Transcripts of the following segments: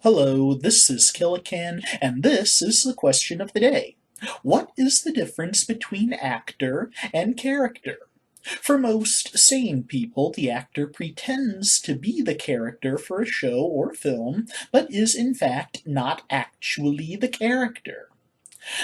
Hello, this is Killican, and this is the question of the day. What is the difference between actor and character? For most sane people, the actor pretends to be the character for a show or film, but is in fact not actually the character.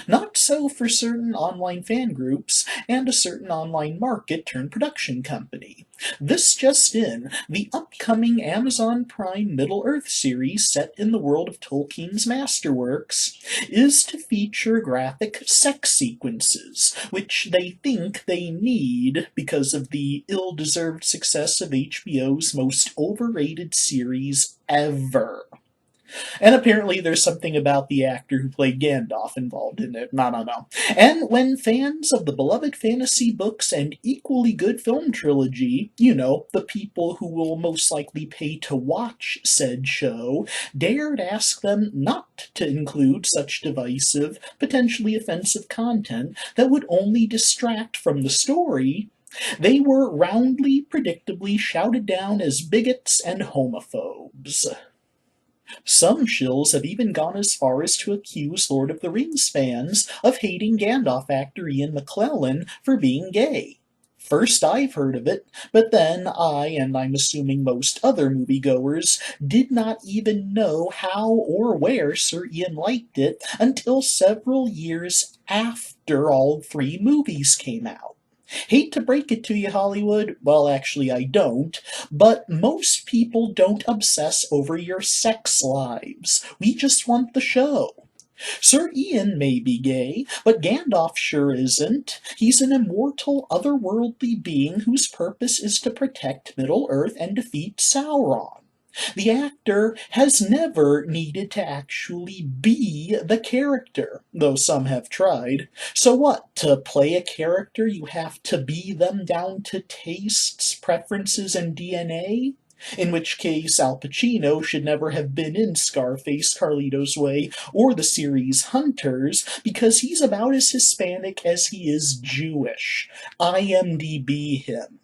Not so for certain online fan groups and a certain online market turned production company. This just in, the upcoming Amazon Prime Middle-earth series set in the world of Tolkien's masterworks is to feature graphic sex sequences, which they think they need because of the ill-deserved success of HBO's most overrated series ever. And apparently there's something about the actor who played Gandalf involved in it. No. And when fans of the beloved fantasy books and equally good film trilogy, the people who will most likely pay to watch said show, dared ask them not to include such divisive, potentially offensive content that would only distract from the story, they were roundly, predictably shouted down as bigots and homophobes. Some shills have even gone as far as to accuse Lord of the Rings fans of hating Gandalf actor Ian McKellen for being gay. First I've heard of it, but then I, and I'm assuming most other moviegoers, did not even know how or where Sir Ian liked it until several years after all three movies came out. Hate to break it to you, Hollywood. Well, actually, I don't. But most people don't obsess over your sex lives. We just want the show. Sir Ian may be gay, but Gandalf sure isn't. He's an immortal, otherworldly being whose purpose is to protect Middle-earth and defeat Sauron. The actor has never needed to actually be the character, though some have tried. So what, to play a character you have to be them down to tastes, preferences, and DNA? In which case, Al Pacino should never have been in Scarface, Carlito's Way, or the series Hunters, because he's about as Hispanic as he is Jewish. IMDb him.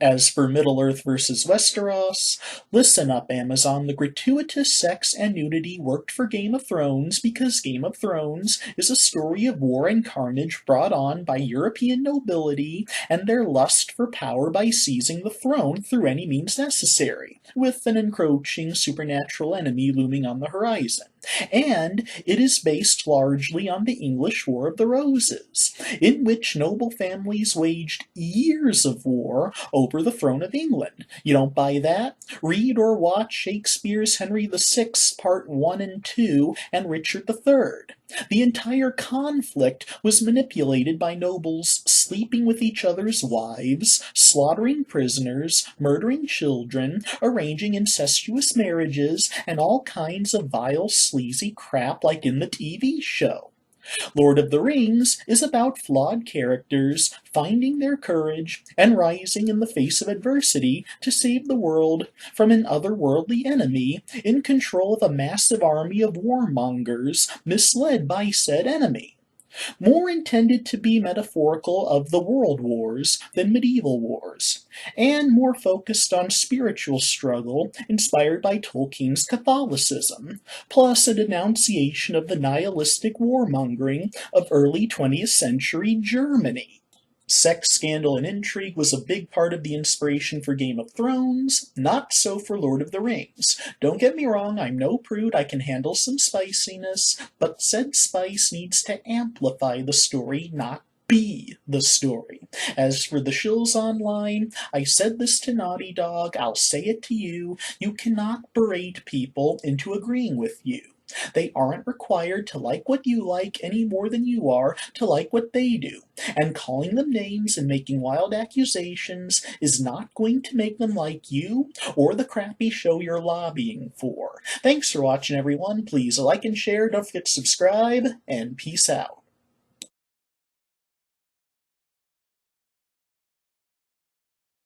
As for Middle-earth versus Westeros, listen up, Amazon. The gratuitous sex and nudity worked for Game of Thrones because Game of Thrones is a story of war and carnage brought on by European nobility and their lust for power by seizing the throne through any means necessary, with an encroaching supernatural enemy looming on the horizon. And it is based largely on the English War of the Roses, in which noble families waged years of war over the throne of England. You don't buy that? Read or watch Shakespeare's Henry VI, Part 1 and 2, and Richard III. The entire conflict was manipulated by nobles sleeping with each other's wives, slaughtering prisoners, murdering children, arranging incestuous marriages, and all kinds of vile, sleazy crap like in the TV show. Lord of the Rings is about flawed characters finding their courage and rising in the face of adversity to save the world from an otherworldly enemy in control of a massive army of warmongers misled by said enemy. More intended to be metaphorical of the world wars than medieval wars, and more focused on spiritual struggle inspired by Tolkien's Catholicism, plus a denunciation of the nihilistic warmongering of early 20th century Germany. Sex, scandal, and intrigue was a big part of the inspiration for Game of Thrones, not so for Lord of the Rings. Don't get me wrong, I'm no prude, I can handle some spiciness, but said spice needs to amplify the story, not be the story. As for the shills online, I said this to Naughty Dog, I'll say it to you, you cannot berate people into agreeing with you. They aren't required to like what you like any more than you are to like what they do, and calling them names and making wild accusations is not going to make them like you or the crappy show you're lobbying for. Thanks for watching, everyone. Please like and share, don't forget to subscribe, and peace out.